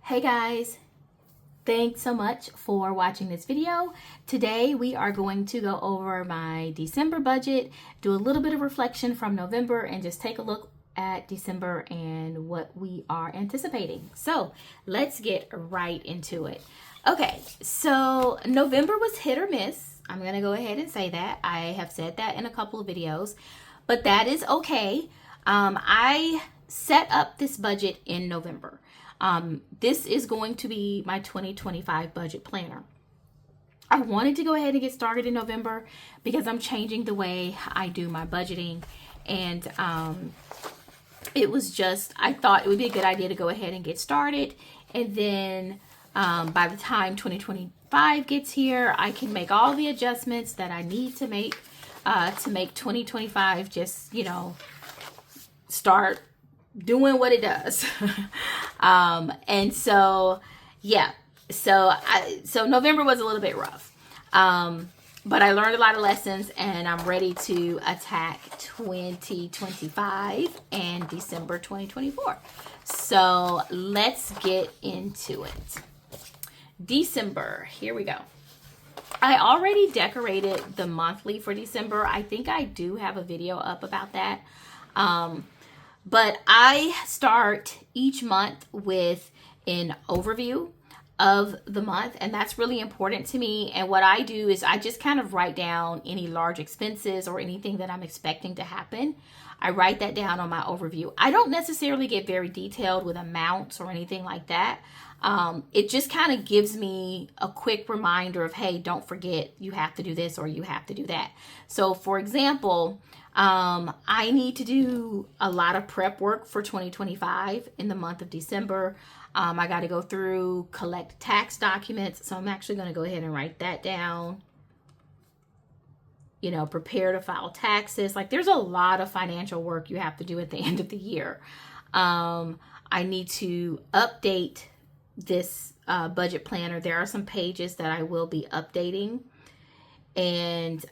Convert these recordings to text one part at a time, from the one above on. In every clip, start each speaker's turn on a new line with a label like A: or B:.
A: Hey guys, thanks so much for watching this video. Today we are going to go over my December budget, do a little bit of reflection from November, and just take a look at December and what we are anticipating. So let's get right into it. Okay, so November was hit or miss. I'm gonna go ahead and say that. I have said that in a couple of videos, but that is okay. I set up this budget in November. This is going to be my 2025 budget planner. I wanted to go ahead and get started in November because I'm changing the way I do my budgeting, and it was just, I thought it would be a good idea to go ahead and get started, and then by the time 2025 gets here, I can make all the adjustments that I need to make 2025 just, start doing what it does. And so, yeah, so November was a little bit rough. But I learned a lot of lessons, and I'm ready to attack 2025 and December 2024. So let's get into it. December, here we go. I already decorated the monthly for December. I think I do have a video up about that. But I start each month with an overview of the month, and that's really important to me. And what I do is I just kind of write down any large expenses or anything that I'm expecting to happen. I write that down on my overview. I don't necessarily get very detailed with amounts or anything like that. It just kind of gives me a quick reminder of, hey, don't forget you have to do this or you have to do that. So for example, I need to do a lot of prep work for 2025 in the month of December. I got to go through, collect tax documents. So I'm actually going to go ahead and write that down. Prepare to file taxes. Like, there's a lot of financial work you have to do at the end of the year. I need to update this budget planner. There are some pages that I will be updating. And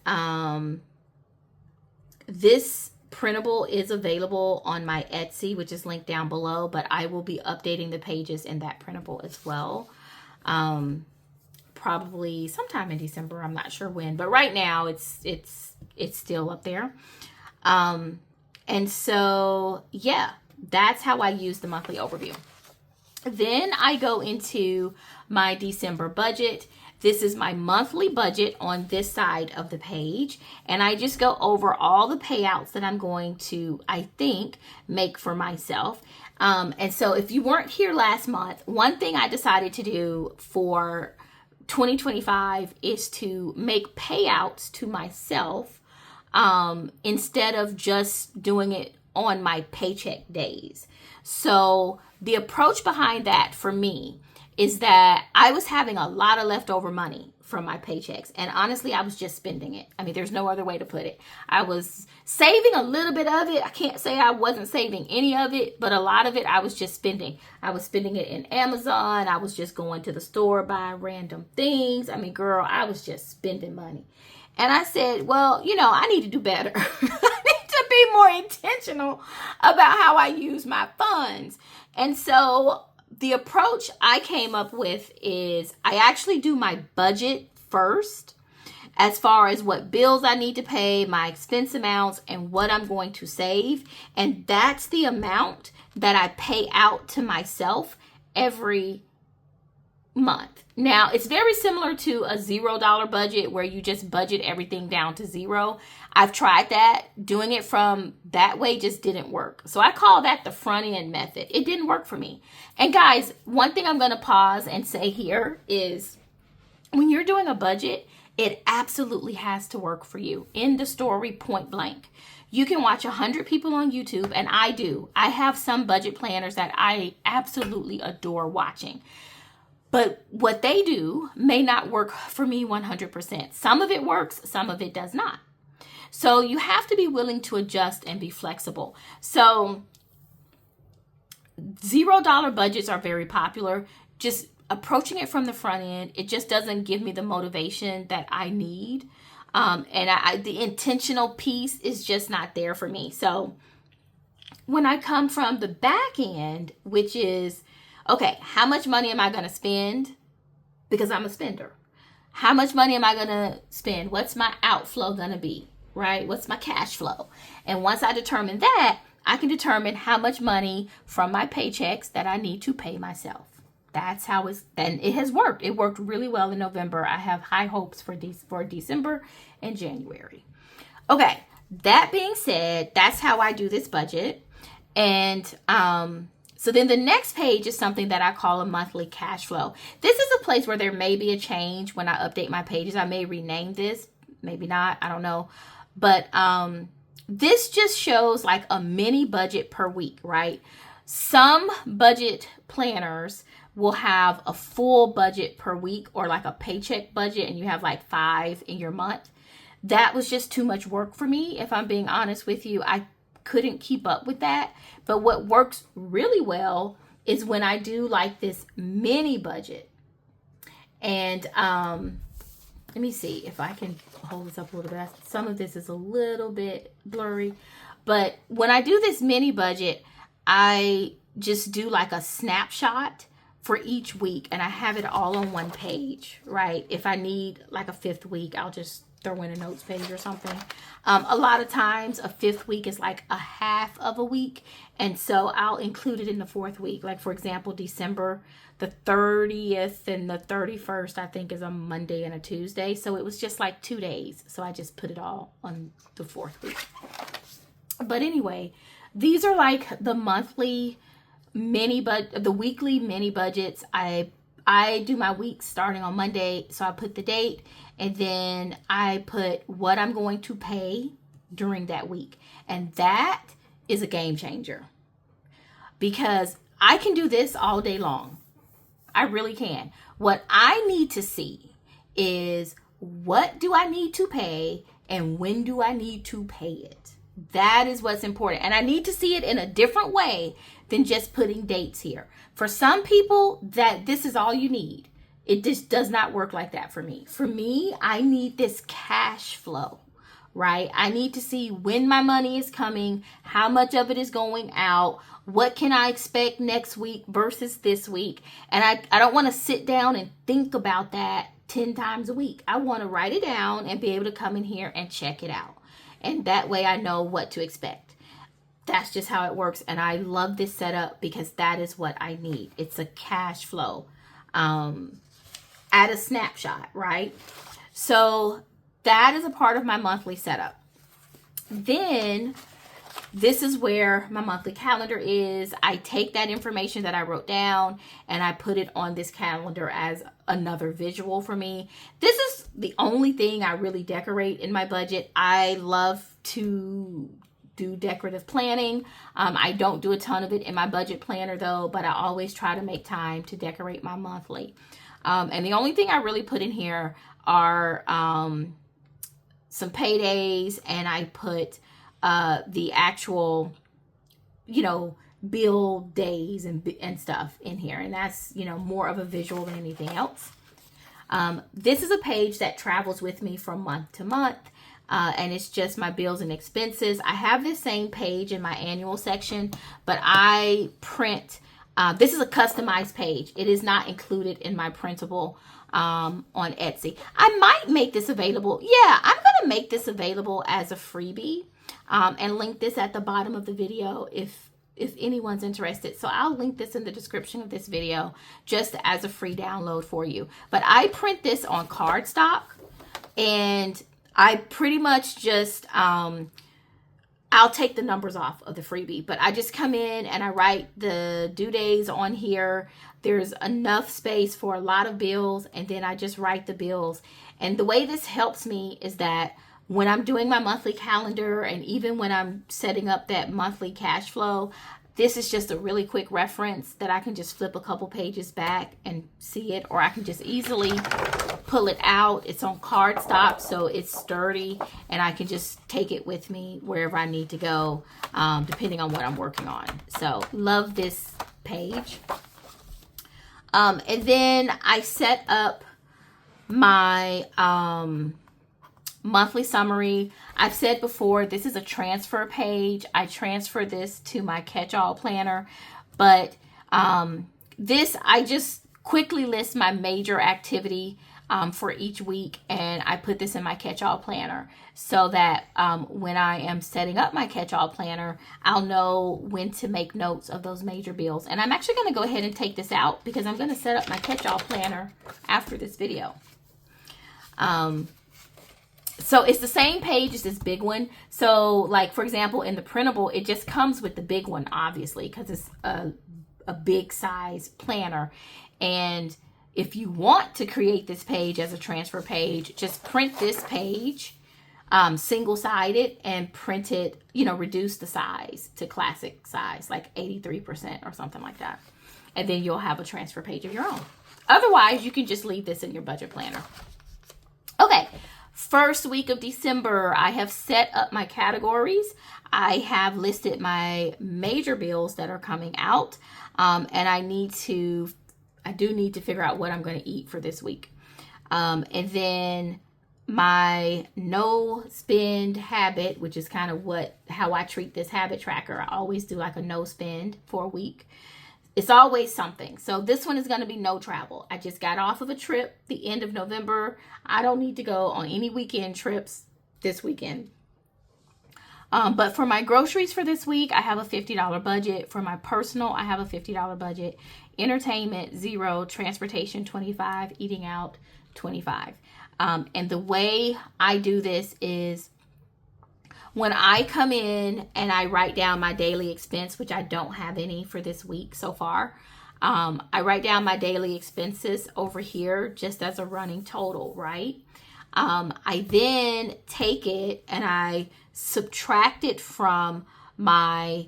A: this printable is available on my Etsy, which is linked down below, but I will be updating the pages in that printable as well. Probably sometime in December, I'm not sure when, but right now it's still up there. And so, yeah, that's how I use the monthly overview. Then I go into my December budget. This is my monthly budget on this side of the page. And I just go over all the payouts that I'm going to, I think, make for myself. And so if you weren't here last month, one thing I decided to do for 2025 is to make payouts to myself instead of just doing it on my paycheck days. So the approach behind that for me is that I was having a lot of leftover money from my paychecks. And honestly, I was just spending it. I mean, there's no other way to put it. I was saving a little bit of it. I can't say I wasn't saving any of it, but a lot of it I was just spending. I was spending it in Amazon. I was just going to the store, buying random things. I mean, girl, I was just spending money. And I said, well, I need to do better. I need to be more intentional about how I use my funds. And so the approach I came up with is I actually do my budget first as far as what bills I need to pay, my expense amounts, and what I'm going to save. And that's the amount that I pay out to myself every month. Now, it's very similar to a $0 budget where you just budget everything down to zero. I've tried that. Doing it from that way just didn't work. So I call that the front end method. It didn't work for me. And guys, one thing I'm going to pause and say here is when you're doing a budget, it absolutely has to work for you. End the story, point blank. You can watch 100 people on YouTube, and I do. I have some budget planners that I absolutely adore watching. But what they do may not work for me 100%. Some of it works, some of it does not. So you have to be willing to adjust and be flexible. So $0 budgets are very popular. Just approaching it from the front end, it just doesn't give me the motivation that I need. And the intentional piece is just not there for me. So when I come from the back end, which is Okay, how much money am I going to spend? Because I'm a spender. How much money am I going to spend? What's my outflow going to be, right? What's my cash flow? And once I determine that, I can determine how much money from my paychecks that I need to pay myself. That's how and it has worked. It worked really well in November. I have high hopes for December and January. Okay, that being said, that's how I do this budget. And so then the next page is something that I call a monthly cash flow. This is a place where there may be a change when I update my pages. I may rename this, maybe not, I don't know. But this just shows like a mini budget per week, right? Some budget planners will have a full budget per week or like a paycheck budget, and you have like 5 in your month. That was just too much work for me. If I'm being honest with you, I couldn't keep up with that. But what works really well is when I do like this mini budget. And let me see if I can hold this up a little bit. Some of this is a little bit blurry. But when I do this mini budget, I just do like a snapshot for each week, and I have it all on one page, right? If I need like a 5th week, I'll just throw in a notes page or something. A lot of times a 5th week is like a half of a week, and so I'll include it in the 4th week. Like for example, December, the 30th and the 31st, I think, is a Monday and a Tuesday. So it was just like 2 days. So I just put it all on the 4th week. But anyway, these are like the monthly the weekly mini budgets. I do my weeks starting on Monday, so I put the date, and then I put what I'm going to pay during that week. And that is a game changer, because I can do this all day long. I really can. What I need to see is, what do I need to pay and when do I need to pay it? That is what's important. And I need to see it in a different way than just putting dates here. For some people, that this is all you need. It just does not work like that for me. For me, I need this cash flow, right? I need to see when my money is coming, how much of it is going out, what can I expect next week versus this week. And I don't want to sit down and think about that 10 times a week. I want to write it down and be able to come in here and check it out. And that way I know what to expect. That's just how it works. And I love this setup because that is what I need. It's a cash flow at a snapshot, right? So that is a part of my monthly setup. Then this is where my monthly calendar is. I take that information that I wrote down and I put it on this calendar as another visual for me. This is the only thing I really decorate in my budget. I love to do decorative planning. I don't do a ton of it in my budget planner though, but I always try to make time to decorate my monthly. And the only thing I really put in here are some paydays, and I put the actual, bill days and stuff in here. And that's, more of a visual than anything else. This is a page that travels with me from month to month. And it's just my bills and expenses. I have this same page in my annual section, but I print, this is a customized page. It is not included in my printable on Etsy. I might make this available. Yeah, I'm going to make this available as a freebie and link this at the bottom of the video if anyone's interested. So I'll link this in the description of this video just as a free download for you. But I print this on cardstock, and I pretty much just, I'll take the numbers off of the freebie, but I just come in and I write the due days on here. There's enough space for a lot of bills, and then I just write the bills. And the way this helps me is that when I'm doing my monthly calendar, and even when I'm setting up that monthly cash flow, this is just a really quick reference that I can just flip a couple pages back and see it, or I can just easily pull it out. It's on cardstock, so it's sturdy, and I can just take it with me wherever I need to go, depending on what I'm working on. So love this page. And then I set up my monthly summary. I've said before, this is a transfer page. I transfer this to my catch-all planner, but this, I just quickly list my major activity for each week, and I put this in my catch-all planner so that when I am setting up my catch-all planner, I'll know when to make notes of those major bills. And I'm actually going to go ahead and take this out because I'm going to set up my catch-all planner after this video. So it's the same page as this big one. So like, for example, in the printable, it just comes with the big one, obviously, because it's a big size planner. And if you want to create this page as a transfer page, just print this page single-sided and print it, reduce the size to classic size, like 83% or something like that. And then you'll have a transfer page of your own. Otherwise, you can just leave this in your budget planner. Okay, first week of December, I have set up my categories. I have listed my major bills that are coming out, and I do need to figure out what I'm going to eat for this week. And then my no spend habit, which is kind of how I treat this habit tracker. I always do like a no spend for a week. It's always something. So this one is going to be no travel. I just got off of a trip the end of November. I don't need to go on any weekend trips this weekend. But for my groceries for this week, I have a $50 budget. For my personal, I have a $50 budget. Entertainment, 0. Transportation, 25. Eating out, 25. And the way I do this is when I come in and I write down my daily expense, which I don't have any for this week so far. I write down my daily expenses over here just as a running total, right? I then take it and I subtract it from my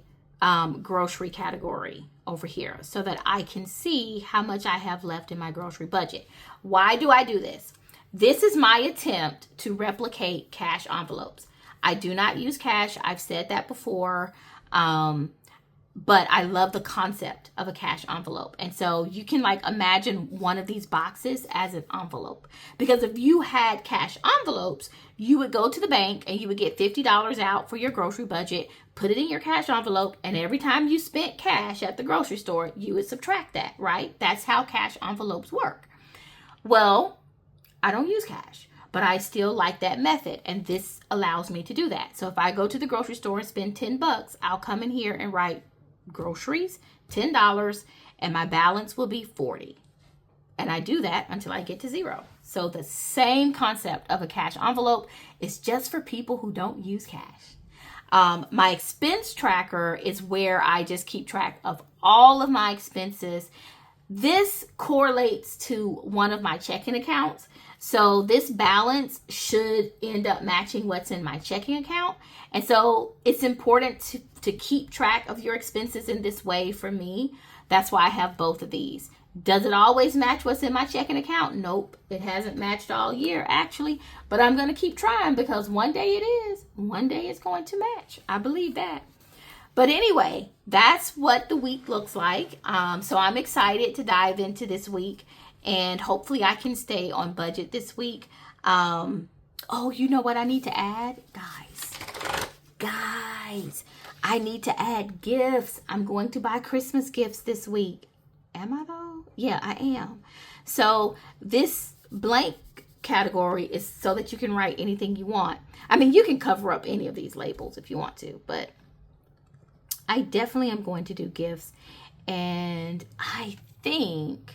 A: grocery category over here so that I can see how much I have left in my grocery budget. Why do I do this? This is my attempt to replicate cash envelopes. I do not use cash. I've said that before. But I love the concept of a cash envelope. And so you can imagine one of these boxes as an envelope. Because if you had cash envelopes, you would go to the bank and you would get $50 out for your grocery budget, put it in your cash envelope, and every time you spent cash at the grocery store, you would subtract that, right? That's how cash envelopes work. Well, I don't use cash, but I still like that method, and this allows me to do that. So if I go to the grocery store and spend $10, I'll come in here and write groceries, $10, and my balance will be $40. And I do that until I get to 0. So the same concept of a cash envelope is just for people who don't use cash. My expense tracker is where I just keep track of all of my expenses. This correlates to one of my checking accounts. So this balance should end up matching what's in my checking account. And so it's important to keep track of your expenses in this way for me. That's why I have both of these. Does it always match what's in my checking account? Nope. It hasn't matched all year, actually. But I'm going to keep trying because one day it is. One day it's going to match. I believe that. But anyway, that's what the week looks like. So I'm excited to dive into this week. And hopefully I can stay on budget this week. Oh, you know what I need to add? Guys, I need to add gifts. I'm going to buy Christmas gifts this week. Am I though? Yeah, I am. So this blank category is so that you can write anything you want. I mean, you can cover up any of these labels if you want to, but I definitely am going to do gifts. And I think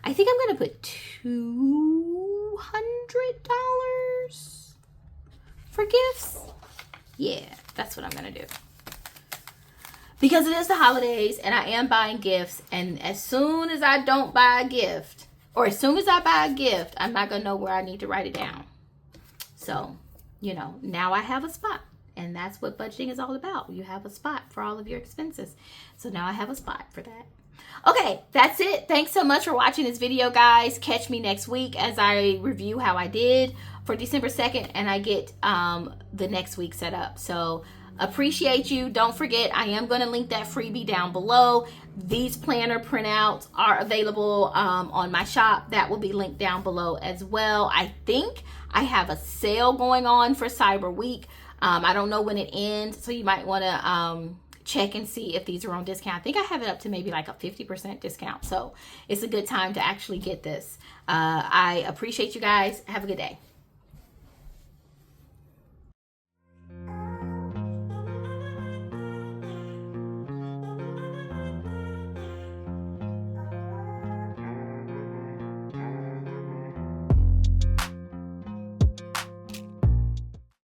A: I'm going to put $200 for gifts. Yeah, that's what I'm going to do. Because it is the holidays and I am buying gifts. And as soon as I don't buy a gift, or as soon as I buy a gift, I'm not going to know where I need to write it down. So, now I have a spot. And that's what budgeting is all about. You have a spot for all of your expenses. So now I have a spot for that. Okay, that's it. Thanks so much for watching this video, guys. Catch me next week as I review how I did for December 2nd and I get the next week set up. So appreciate you. Don't forget, I am going to link that freebie down below. These planner printouts are available on my shop. That will be linked down below as well. I think I have a sale going on for Cyber Week. I don't know when it ends, so you might want to check and see if these are on discount. I think I have it up to maybe like a 50% discount. So it's a good time to actually get this. I appreciate you guys. Have a good day.